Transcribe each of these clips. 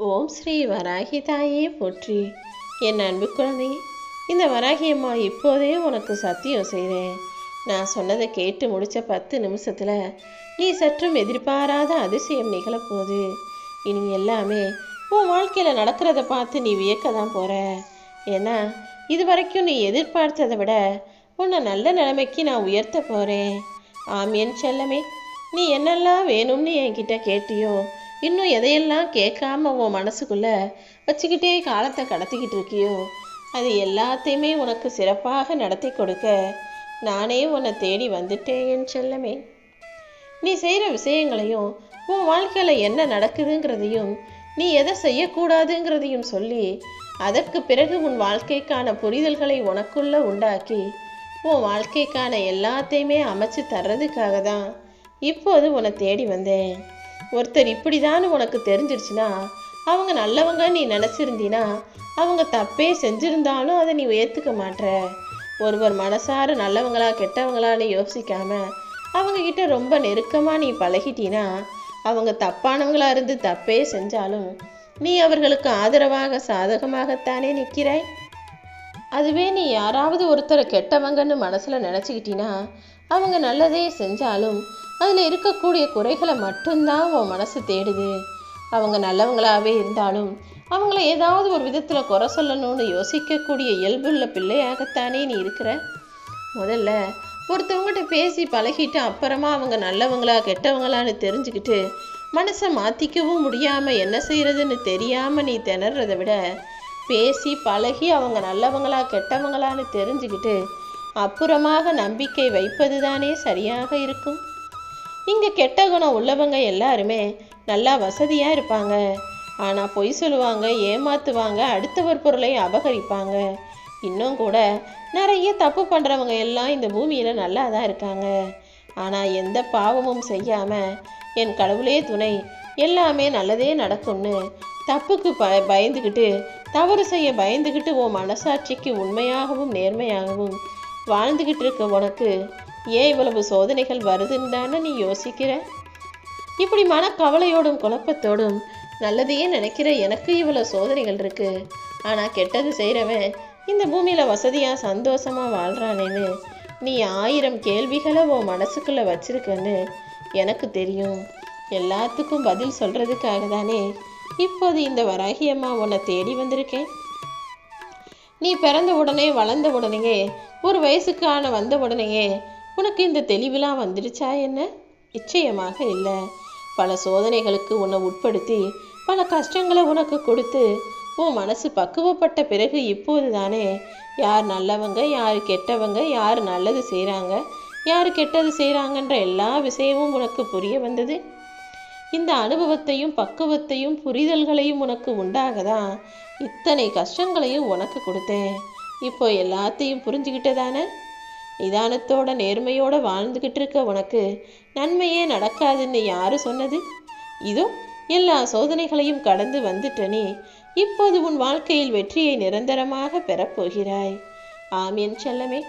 ஓம் ஸ்ரீ வராகி தாயே போற்றி. என் அன்பு குழந்தையே, இந்த வராகி அம்மா இப்போதே உனக்கு சத்தியம் செய்கிறேன். நான் சொன்னதை கேட்டு முடித்த 10 நிமிஷத்தில் நீ சற்றும் எதிர்பாராத அதிசயம் நிகழப்போகுது. இனி எல்லாமே உன் வாழ்க்கையில் நடக்கிறத பார்த்து நீ வியக்க தான் போகிற. ஏன்னா இது வரைக்கும் நீ எதிர்பார்த்ததை விட உன்னை நல்ல நிலைமைக்கு நான் உயர்த்த போகிறேன். ஆம் என் செல்லமே, நீ என்னெல்லாம் வேணும்னு என்கிட்ட கேட்டியோ, இன்னும் எதையெல்லாம் கேட்காம உன் மனசுக்குள்ளே வச்சுக்கிட்டே காலத்தை கடத்திக்கிட்டு இருக்கியோ, அது எல்லாத்தையுமே உனக்கு சிறப்பாக நடத்தி கொடுக்க நானே உன்னை தேடி வந்துட்டேன் என் செல்லமே. நீ செய்கிற விஷயங்களையும் உன் வாழ்க்கையில் என்ன நடக்குதுங்கிறதையும் நீ எதை செய்யக்கூடாதுங்கிறதையும் சொல்லி அதற்கு பிறகு உன் வாழ்க்கைக்கான புரிதல்களை உனக்குள்ள உண்டாக்கி உன் வாழ்க்கைக்கான எல்லாத்தையுமே அமைச்சு தர்றதுக்காக தான் இப்போது உன்னை தேடி வந்தேன். ஒருத்தர் இப்படிதான் உனக்கு தெரிஞ்சிருச்சுன்னா, அவங்க நல்லவங்க நீ நினச்சிருந்தீனா, அவங்க தப்பே செஞ்சிருந்தாலும் அதை நீ ஏற்றுக்க மாட்ற. ஒருவர் மனசார நல்லவங்களா கெட்டவங்களான்னு யோசிக்காம அவங்கக்கிட்ட ரொம்ப நெருக்கமாக நீ பழகிட்டீனா, அவங்க தப்பானவங்களா இருந்து தப்பே செஞ்சாலும் நீ அவர்களுக்கு ஆதரவாக சாதகமாகத்தானே நிற்கிறாய். அதுவே நீ யாராவது ஒருத்தரை கெட்டவங்கன்னு மனசில் நினச்சிக்கிட்டினா, அவங்க நல்லதே செஞ்சாலும் அதில் இருக்கக்கூடிய குறைகளை மட்டும்தான் உன் மனசு தேடுது. அவங்க நல்லவங்களாகவே இருந்தாலும் அவங்கள ஏதாவது ஒரு விதத்தில் குறை சொல்லணும்னு யோசிக்கக்கூடிய இயல்புள்ள பிள்ளையாகத்தானே நீ இருக்கிற. முதல்ல ஒருத்தவங்ககிட்ட பேசி பழகிட்டு அப்புறமா அவங்க நல்லவங்களா கெட்டவங்களான்னு தெரிஞ்சுக்கிட்டு மனசை மாற்றிக்கவும் முடியாமல் என்ன செய்கிறதுன்னு தெரியாமல் நீ திணறதை விட, பேசி பழகி அவங்க நல்லவங்களா கெட்டவங்களான்னு தெரிஞ்சுக்கிட்டு அப்புறமாக நம்பிக்கை வைப்பது தானே சரியாக இருக்கும். இங்கே கெட்ட குணம் உள்ளவங்க எல்லாருமே நல்லா வசதியாக இருப்பாங்க. ஆனால் பொய் சொல்லுவாங்க, ஏமாற்றுவாங்க, அடுத்தவர் பொருளை அபகரிப்பாங்க. இன்னும் கூட நிறைய தப்பு பண்ணுறவங்க எல்லாம் இந்த பூமியில் நல்லா தான் இருக்காங்க. ஆனால் எந்த பாவமும் செய்யாமல் என் கடவுளே துணை, எல்லாமே நல்லதே நடக்கும்னு தப்புக்கு பயந்துக்கிட்டு தவறு செய்ய பயந்துக்கிட்டு உன் மனசாட்சிக்கு உண்மையாகவும் நேர்மையாகவும் வாழ்ந்துக்கிட்டு இருக்க உனக்கு ஏன் இவ்வளவு சோதனைகள் வருதுன்னு தானே நீ யோசிக்கிற. இப்படி மனக்கவலையோடும் குழப்பத்தோடும் நல்லதையே நினைக்கிற எனக்கு இவ்வளோ சோதனைகள் இருக்கு. ஆனால் கெட்டது செய்கிறவன் இந்த பூமியில் வசதியாக சந்தோஷமாக வாழ்கிறானேன்னு நீ 1000 கேள்விகளை உன் மனசுக்குள்ளே வச்சிருக்கன்னு எனக்கு தெரியும். எல்லாத்துக்கும் பதில் சொல்கிறதுக்காக தானே இப்போது இந்த வராகி அம்மா உன்னை தேடி வந்திருக்கேன். நீ பிறந்த உடனே வளர்ந்த உடனேயே ஒரு வயசுக்கான வந்த உடனேயே உனக்கு இந்த தெளிவுலாம் வந்துடுச்சா என்ன? நிச்சயமாக இல்லை. பல சோதனைகளுக்கு உன்னை உட்படுத்தி பல கஷ்டங்களை உனக்கு கொடுத்து உன் மனசு பக்குவப்பட்ட பிறகு இப்போது தானே யார் நல்லவங்க யார் கெட்டவங்க, யார் நல்லது செய்கிறாங்க யார் கெட்டது செய்கிறாங்கன்ற எல்லா விஷயமும் உனக்கு புரிய வந்தது. இந்த அனுபவத்தையும் பக்குவத்தையும் புரிதல்களையும் உனக்கு உண்டாகதான் இத்தனை கஷ்டங்களையும் உனக்கு கொடுத்தேன். இப்போ எல்லாத்தையும் புரிஞ்சுக்கிட்டதானே? நிதானத்தோட நேர்மையோட வாழ்ந்துக்கிட்டு இருக்க உனக்கு நன்மையே நடக்காதுன்னு யாரு சொன்னது? இதோ எல்லா சோதனைகளையும் கடந்து வந்துட்ட நீ இப்போது உன் வாழ்க்கையில் வெற்றியை நிரந்தரமாக பெறப்போகிறாய். ஆம் என் செல்லமே,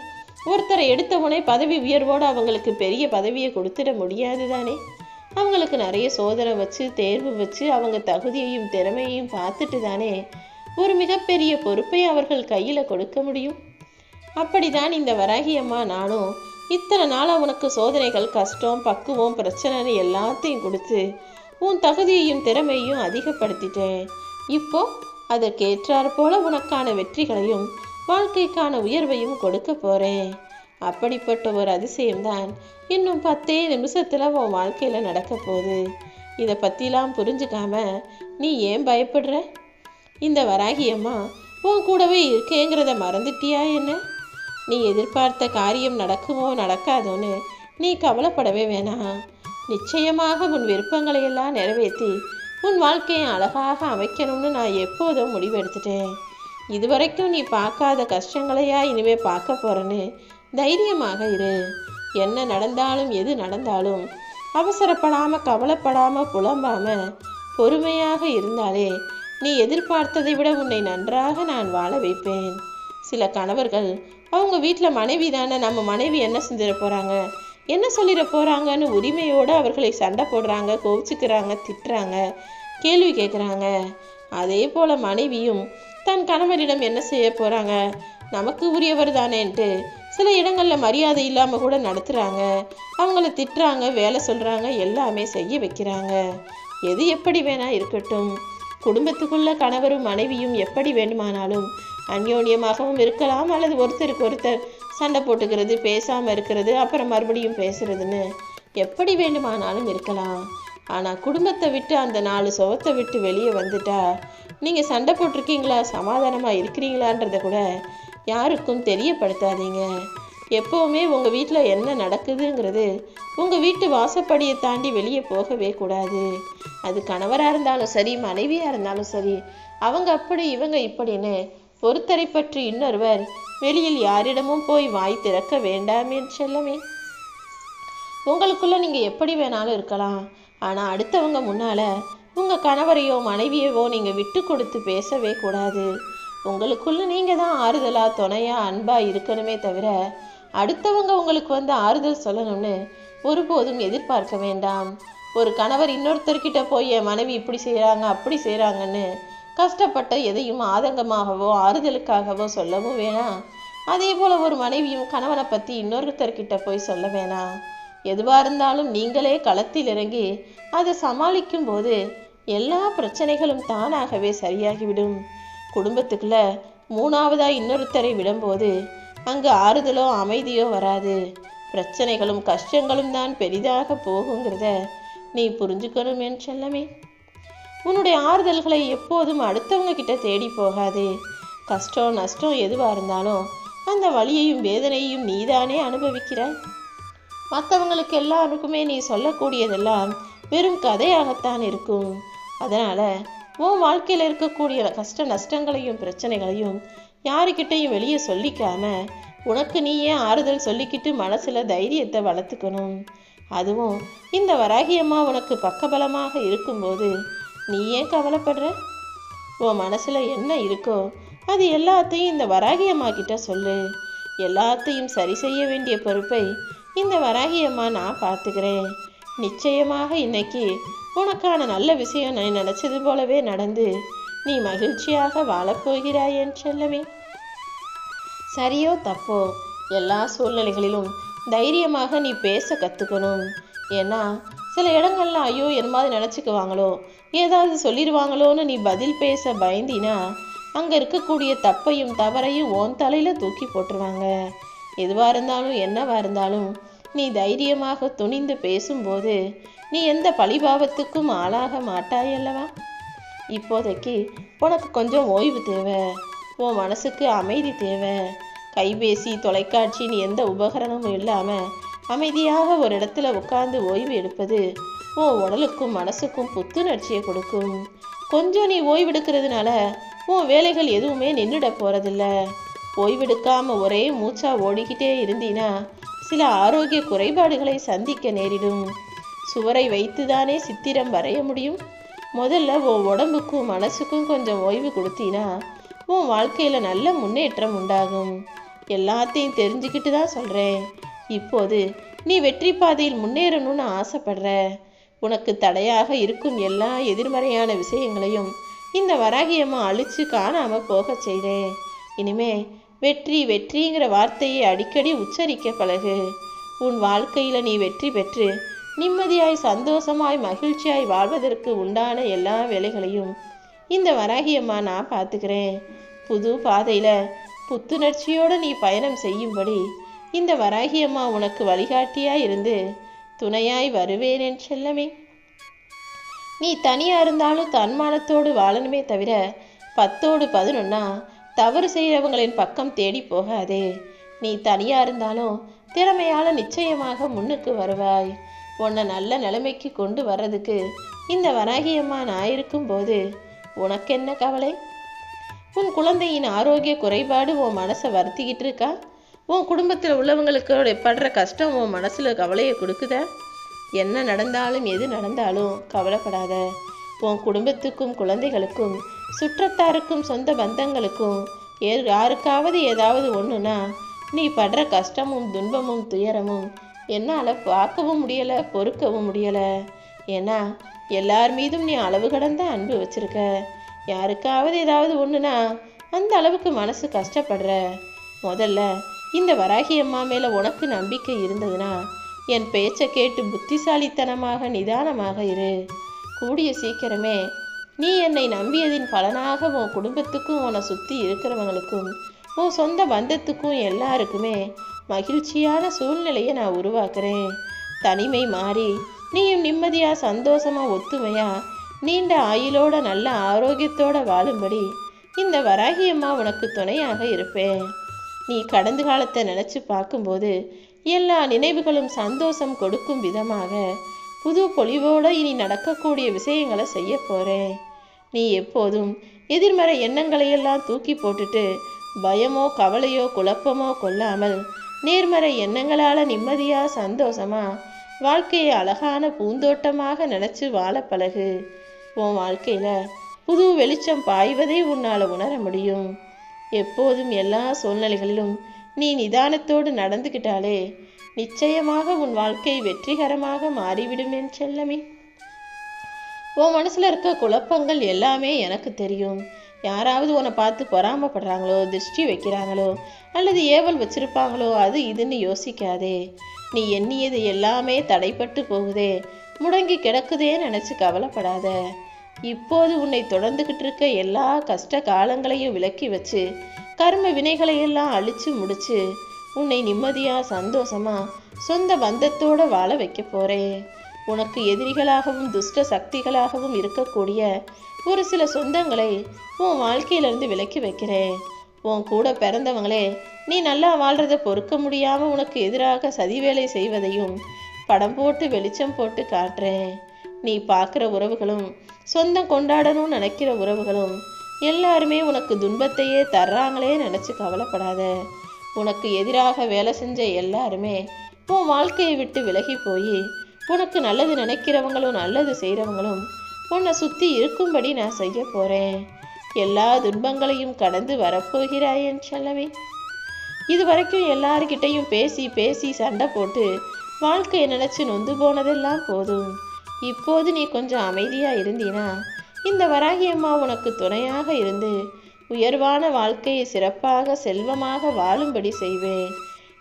ஒருத்தரை எடுத்தவனே பதவி உயர்வோடு அவங்களுக்கு பெரிய பதவியை கொடுத்துட முடியாது தானே. அவங்களுக்கு நிறைய சோதனை வச்சு தேர்வு வச்சு அவங்க தகுதியையும் திறமையையும் பார்த்துட்டு தானே ஒரு மிகப்பெரிய பொறுப்பை அவர்கள் கையில் கொடுக்க முடியும். அப்படிதான் இந்த வராகி அம்மா நானும் இத்தனை நாளாக உனக்கு சோதனைகள், கஷ்டம், பக்குவம், பிரச்சனைன்னு எல்லாத்தையும் கொடுத்து உன் தகுதியையும் திறமையையும் அதிகப்படுத்திட்டேன். இப்போ அதற்கேற்றாற் போல உனக்கான வெற்றிகளையும் வாழ்க்கைக்கான உயர்வையும் கொடுக்க போகிறேன். அப்படிப்பட்ட ஒரு அதிசயம்தான் இன்னும் 10 நிமிஷத்தில் உன் வாழ்க்கையில் நடக்க போகுது. இதை பற்றிலாம் புரிஞ்சுக்காம நீ ஏன் பயப்படுற? இந்த வராகி அம்மா உன் கூடவே இருக்கேங்கிறத மறந்துட்டியா என்ன? நீ எதிர்பார்த்த காரியம் நடக்குமோ நடக்காதோன்னு நீ கவலைப்படவே வேணாம். நிச்சயமாக உன் விருப்பங்களையெல்லாம் நிறைவேற்றி உன் வாழ்க்கையை அழகாக அமைக்கணும்னு நான் எப்போதும் முடிவெடுத்துட்டேன். இதுவரைக்கும் நீ பார்க்காத கஷ்டங்களையா இனிமேல் பார்க்க போகிறேன்னு தைரியமாக இரு. என்ன நடந்தாலும் எது நடந்தாலும் அவசரப்படாமல் கவலைப்படாமல் புலம்பாமல் பொறுமையாக இருந்தாலே நீ எதிர்பார்த்ததை விட உன்னை நன்றாக நான் வாழ வைப்பேன். சில கணவர்கள் அவங்க வீட்டில் மனைவி தானே, நம்ம மனைவி என்ன செஞ்சிட போகிறாங்க, என்ன சொல்லிட போகிறாங்கன்னு உரிமையோடு அவர்களை சண்டை போடுறாங்க, கோவிச்சுக்கிறாங்க, திட்டுறாங்க, கேள்வி கேட்குறாங்க. அதே போல மனைவியும் தன் கணவரிடம் என்ன செய்ய போறாங்க, நமக்கு உரியவர் தானேன்ட்டு சில இடங்களில் மரியாதை இல்லாமல் கூட நடத்துகிறாங்க, அவங்கள திட்டுறாங்க, வேலை சொல்கிறாங்க, எல்லாமே செய்ய வைக்கிறாங்க. எது எப்படி வேணா இருக்கட்டும், குடும்பத்துக்குள்ள கணவரும் மனைவியும் எப்படி வேண்டுமானாலும் அந்யோன்யமாகவும் இருக்கலாம், அல்லது ஒருத்தருக்கு ஒருத்தர் சண்டை போட்டுக்கிறது, பேசாமல் இருக்கிறது, அப்புறம் மறுபடியும் பேசுறதுன்னு எப்படி வேண்டுமானாலும் இருக்கலாம். ஆனால் குடும்பத்தை விட்டு அந்த 4 சுவத்தை விட்டு வெளியே வந்துட்டா நீங்கள் சண்டை போட்டிருக்கீங்களா, சமாதானமாக இருக்கிறீங்களான்றதை கூட யாருக்கும் தெரியப்படுத்தாதீங்க. எப்போவுமே உங்கள் வீட்டில் என்ன நடக்குதுங்கிறது உங்கள் வீட்டு வாசப்படியை தாண்டி வெளியே போகவே கூடாது. அது கணவராக இருந்தாலும் சரி, மனைவியாக இருந்தாலும் சரி, அவங்க அப்படி இவங்க இப்படின்னு ஒருத்தரை பற்றி இன்னொருவர் வெளியில் யாரிடமும் போய் வாய் திறக்க வேண்டாமே செல்லமே. உங்களுக்குள்ள நீங்கள் எப்படி வேணாலும் இருக்கலாம், ஆனால் அடுத்தவங்க முன்னால் உங்கள் கணவரையோ மனைவியவோ நீங்கள் விட்டு கொடுத்து பேசவே கூடாது. உங்களுக்குள்ள நீங்கள் தான் ஆறுதலாக துணையாக அன்பாக இருக்கணுமே தவிர அடுத்தவங்க உங்களுக்கு வந்து ஆறுதல் சொல்லணும்னு ஒருபோதும் எதிர்பார்க்க வேண்டாம். ஒரு கணவர் இன்னொருத்தர்கிட்ட போய் என் மனைவி இப்படி செய்கிறாங்க அப்படி செய்கிறாங்கன்னு கஷ்டப்பட்ட எதையும் ஆதங்கமாகவோ ஆறுதலுக்காகவோ சொல்லவும் வேணாம். அதே போல் ஒரு மனைவியும் கணவனை பற்றி இன்னொருத்தர்கிட்ட போய் சொல்ல வேணாம். எதுவாக இருந்தாலும் நீங்களே களத்தில் இறங்கி அதை சமாளிக்கும் போது எல்லா பிரச்சனைகளும் தானாகவே சரியாகிவிடும். குடும்பத்துக்குள்ள 3ஆவதா இன்னொருத்தரை விடும்போது அங்கு ஆறுதலோ அமைதியோ வராது, பிரச்சனைகளும் கஷ்டங்களும் தான் பெரிதாக போகுங்கிறத நீ புரிஞ்சுக்கணும் என் செல்லமே. உன்னுடைய ஆறுதல்களை எப்போதும் அடுத்தவங்க கிட்ட தேடி போகாதே. கஷ்டம் நஷ்டம் எதுவாக இருந்தாலும் அந்த வலியையும் வேதனையும் நீதானே அனுபவிக்கிறாய். மற்றவங்களுக்கு எல்லாருக்குமே நீ சொல்லக்கூடியதெல்லாம் வெறும் கதையாகத்தான் இருக்கும். அதனால உன் வாழ்க்கையில் இருக்கக்கூடிய கஷ்ட நஷ்டங்களையும் பிரச்சனைகளையும் யாருக்கிட்டையும் வெளியே சொல்லிக்காம உனக்கு நீயே ஆறுதல் சொல்லிக்கிட்டு மனசுல தைரியத்தை வளர்த்துக்கணும். அதுவும் இந்த வராகியம்மா உனக்கு பக்கபலமாக இருக்கும்போது நீ ஏன் கவலைப்படுற? உன் மனசுல என்ன இருக்கோ அது எல்லாத்தையும் இந்த வராகியம்மா கிட்ட சொல்லு. எல்லாத்தையும் சரி செய்ய வேண்டிய பொறுப்பை இந்த வராகியம்மா நான் பார்த்துக்கிறேன். நிச்சயமாக இன்னைக்கு உனக்கான நல்ல விஷயம் நான் நினைச்சது போலவே நடந்து நீ மகிழ்ச்சியாக வாழப்போகிறாய் என் செல்லமே. சரியோ தப்போ எல்லா சூழ்நிலைகளிலும் தைரியமாக நீ பேச கற்றுக்கணும். ஏன்னா சில இடங்கள்ல ஐயோ என் மாதிரி நினச்சிக்குவாங்களோ ஏதாவது சொல்லிடுவாங்களோன்னு நீ பதில் பேச பயந்தினா அங்கே இருக்கக்கூடிய தப்பையும் தவறையும் உன் தலையில் தூக்கி போட்டுருவாங்க. எதுவாக இருந்தாலும் என்னவா இருந்தாலும் நீ தைரியமாக துணிந்து பேசும்போது நீ எந்த பழிபாவத்துக்கும் ஆளாக மாட்டாயல்லவா. இப்போதைக்கு உனக்கு கொஞ்சம் ஓய்வு தேவை, உன் மனசுக்கு அமைதி தேவை. கைபேசி தொலைக்காட்சின்னு எந்த உபகரணமும் இல்லாமல் அமைதியாக ஒரு இடத்துல உட்கார்ந்து ஓய்வு எடுப்பது உன் உடலுக்கும் மனசுக்கும் புத்துணர்ச்சியை கொடுக்கும். கொஞ்சம் நீ ஓய்வெடுக்கிறதுனால உன் வேலைகள் எதுவுமே நின்றுட போகிறதில்ல. ஓய்வெடுக்காமல் ஒரே மூச்சா ஓடிக்கிட்டே இருந்தீனா சில ஆரோக்கிய குறைபாடுகளை சந்திக்க நேரிடும். சுவரை வைத்துதானே சித்திரம் வரைய முடியும். முதல்ல உன் உடம்புக்கும் மனசுக்கும் கொஞ்சம் ஓய்வு கொடுத்தீனா உன் வாழ்க்கையில் நல்ல முன்னேற்றம் உண்டாகும். எல்லாத்தையும் தெரிஞ்சுக்கிட்டு தான் சொல்கிறேன். இப்போது நீ வெற்றி பாதையில் முன்னேறணும்னு ஆசைப்படுற. உனக்கு தடையாக இருக்கும் எல்லா எதிர்மறையான விஷயங்களையும் இந்த வராகியம்மா அழிச்சு காணாமல் போக செய்கிறேன். இனிமே வெற்றி வெற்றிங்கிற வார்த்தையை அடிக்கடி உச்சரிக்க பழகு. உன் வாழ்க்கையில் நீ வெற்றி பெற்று நிம்மதியாய் சந்தோஷமாய் மகிழ்ச்சியாய் வாழ்வதற்கு உண்டான எல்லா வேலைகளையும் இந்த வராகியம்மா நான் பார்த்துக்கிறேன். புது பாதையில் புத்துணர்ச்சியோடு நீ பயணம் செய்யும்படி இந்த வராகியம்மா உனக்கு வழிகாட்டியாய் இருந்து துணையாய் வருவேன் என் செல்லமே. நீ தனியாக இருந்தாலும் தன்மானத்தோடு வாழணுமே தவிர 10ஓடு 11 தவறு செய்கிறவங்களின் பக்கம் தேடி போகாதே. நீ தனியாக இருந்தாலும் திறமையால நிச்சயமாக முன்னுக்கு வருவாய். உன்னை நல்ல நிலைமைக்கு கொண்டு வர்றதுக்கு இந்த வராகியம்மா நான் இருக்கும்போது உனக்கு என்ன கவலை? உன் குழந்தையின் ஆரோக்கிய குறைபாடு உன் மனசை வருத்திக்கிட்டு இருக்கா? உன் குடும்பத்தில் உள்ளவங்களுக்கு படுற கஷ்டம் உன் மனசில் கவலையை கொடுக்குதா? என்ன நடந்தாலும் எது நடந்தாலும் கவலைப்படாத. உன் குடும்பத்துக்கும் குழந்தைகளுக்கும் சுற்றத்தாருக்கும் சொந்த பந்தங்களுக்கும் யாருக்காவது ஏதாவது ஒன்றுனா நீ படுற கஷ்டமும் துன்பமும் துயரமும் என்னால் பார்க்கவும் முடியலை, பொறுக்கவும் முடியலை. ஏன்னா எல்லார் மீதும் நீ அளவு கடந்த அன்பு வச்சிருக்க. யாருக்காவது ஏதாவது ஒன்றுனா அந்த அளவுக்கு மனசு கஷ்டப்படுற. முதல்ல இந்த வராகி அம்மா மேலே உனக்கு நம்பிக்கை இருந்ததுன்னா என் பேச்சை கேட்டு புத்திசாலித்தனமாக நிதானமாக இரு. கூடிய சீக்கிரமே நீ என்னை நம்பியதின் பலனாக உன் குடும்பத்துக்கும் உன்னை சுற்றி இருக்கிறவங்களுக்கும் உன் சொந்த பந்தத்துக்கும் எல்லாருக்குமே மகிழ்ச்சியான சூழ்நிலையை நான் உருவாக்குறேன். தனிமை மாறி நீயும் நிம்மதியாக சந்தோஷமாக ஒத்துமையாக நீண்ட ஆயுளோட நல்ல ஆரோக்கியத்தோட வாழும்படி இந்த வராகி அம்மா உனக்கு துணையாக இருப்பேன். நீ கடந்த காலத்தை நினச்சி பார்க்கும்போது எல்லா நினைவுகளும் சந்தோஷம் கொடுக்கும் விதமாக புது பொலிவோடு இனி நடக்கக்கூடிய விஷயங்களை செய்ய போகிறேன். நீ எப்போதும் எதிர்மறை எண்ணங்களையெல்லாம் தூக்கி போட்டுட்டு பயமோ கவலையோ குழப்பமோ கொள்ளாமல் நேர்மறை எண்ணங்களால் நிம்மதியாக சந்தோஷமாக வாழ்க்கையை அழகான பூந்தோட்டமாக நினச்சி வாழ பழகு. உன் வாழ்க்கையில் புது வெளிச்சம் பாய்வதை உன்னால் உணர முடியும். எப்போதும் எல்லா சூழ்நிலைகளிலும் நீ நிதானத்தோடு நடந்துக்கிட்டாலே நிச்சயமாக உன் வாழ்க்கை வெற்றிகரமாக மாறிவிடும் என் செல்லமே. உன் மனசில் இருக்க குழப்பங்கள் எல்லாமே எனக்கு தெரியும். யாராவது உன்னை பார்த்து பொறாமப்படுறாங்களோ, திருஷ்டி வைக்கிறாங்களோ, அல்லது ஏவல் வச்சிருப்பாங்களோ, அது இதுன்னு யோசிக்காதே. நீ எண்ணியது எல்லாமே தடைப்பட்டு போகுதே, முடங்கி கிடக்குதே நினச்சி கவலைப்படாத. இப்போது உன்னை தொடர்ந்துக்கிட்டு இருக்க எல்லா கஷ்ட காலங்களையும் விலக்கி வச்சு கர்ம வினைகளையெல்லாம் அழிச்சு முடிச்சு உன்னை நிம்மதியாக சந்தோஷமாக சொந்த பந்தத்தோடு வாழ வைக்க போகிறேன். உனக்கு எதிரிகளாகவும் துஷ்ட சக்திகளாகவும் இருக்கக்கூடிய ஒரு சில சொந்தங்களை உன் வாழ்க்கையிலேருந்து விலக்கி வைக்கிறேன். உன் கூட பிறந்தவங்களே நீ நல்லா வாழ்கிறத பொறுக்க முடியாமல் உனக்கு எதிராக சதி வேலை செய்வதையும் படம் போட்டு வெளிச்சம் போட்டு காட்டுறேன். நீ பார்க்குற உறவுகளும் சொந்தம் கொண்டாடணும்னு நினைக்கிற உறவுகளும் எல்லாருமே உனக்கு துன்பத்தையே தர்றாங்களே நினச்சி கவலைப்படாத. உனக்கு எதிராக வேலை செஞ்ச எல்லாருமே உன் வாழ்க்கையை விட்டு விலகி போய் உனக்கு நல்லது நினைக்கிறவங்களும் நல்லது செய்கிறவங்களும் உன்னை சுற்றி இருக்கும்படி நான் செய்ய போகிறேன். எல்லா துன்பங்களையும் கடந்து வரப்போகிறாய் என் செல்லவே. இது வரைக்கும் எல்லாருக்கிட்டையும் பேசி பேசி சண்டை போட்டு வாழ்க்கையை நினச்சி நொந்து போனதெல்லாம் போதும். இப்போது நீ கொஞ்சம் அமைதியாக இருந்தீனா இந்த வராகி அம்மா உனக்கு துணையாக இருந்து உயர்வான வாழ்க்கையை சிறப்பாக செல்வமாக வாழும்படி செய்வேன்.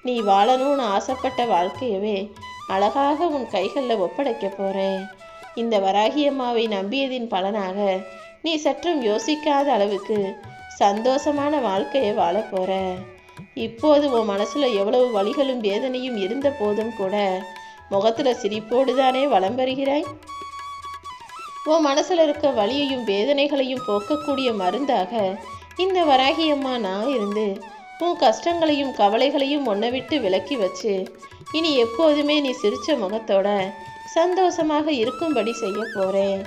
நீ வாழணும்னு ஆசைப்பட்ட வாழ்க்கையவே அழகாக உன் கைகளில் ஒப்படைக்க போகிறேன். இந்த வராகி அம்மாவை நம்பியதின் பலனாக நீ சற்றும் யோசிக்காத அளவுக்கு சந்தோஷமான வாழ்க்கையை வாழ போகிற. இப்போது உன் மனசில் எவ்வளவு வலிகளும் வேதனையும் இருந்த போதும் கூட முகத்தில் சிரிப்போடு தானே வலம் வருகிறாய். உன் மனசில் இருக்க வலியையும் வேதனைகளையும் போக்கக்கூடிய மருந்தாக இந்த வராகி அம்மா நான் இருந்து உன் கஷ்டங்களையும் கவலைகளையும் ஒன்றை விட்டு விலக்கி வச்சு இனி எப்போதுமே நீ சிரிச்ச முகத்தோட சந்தோஷமாக இருக்கும்படி செய்ய போகிறேன்.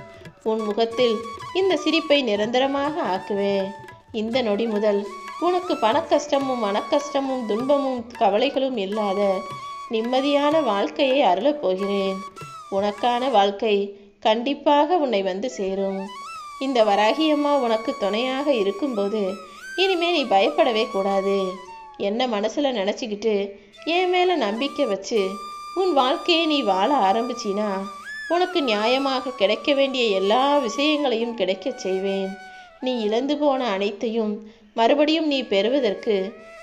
உன் முகத்தில் இந்த சிரிப்பை நிரந்தரமாக ஆக்குவேன். இந்த நொடி முதல் உனக்கு பணக்கஷ்டமும் மனக்கஷ்டமும் துன்பமும் கவலைகளும் இல்லாத நிம்மதியான வாழ்க்கையை அருளப் போகிறேன். உனக்கான வாழ்க்கை கண்டிப்பாக உன்னை வந்து சேரும். இந்த வராகி அம்மா உனக்கு துணையாக இருக்கும்போது இனிமே நீ பயப்படவே கூடாது. என்ன மனசில் நினச்சிக்கிட்டு என் மேலே நம்பிக்கை வச்சு உன் வாழ்க்கையை நீ வாழ ஆரம்பிச்சினா உனக்கு நியாயமாக கிடைக்க வேண்டிய எல்லா விஷயங்களையும் கிடைக்க செய்வேன். நீ இழந்து போன அனைத்தையும் மறுபடியும் நீ பெறுவதற்கு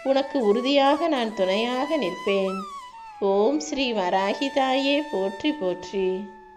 உனக்கு உறுதியாக நான் துணையாக நிற்பேன். ஓம் ஸ்ரீ வராகி தாயே போற்றி போற்றி.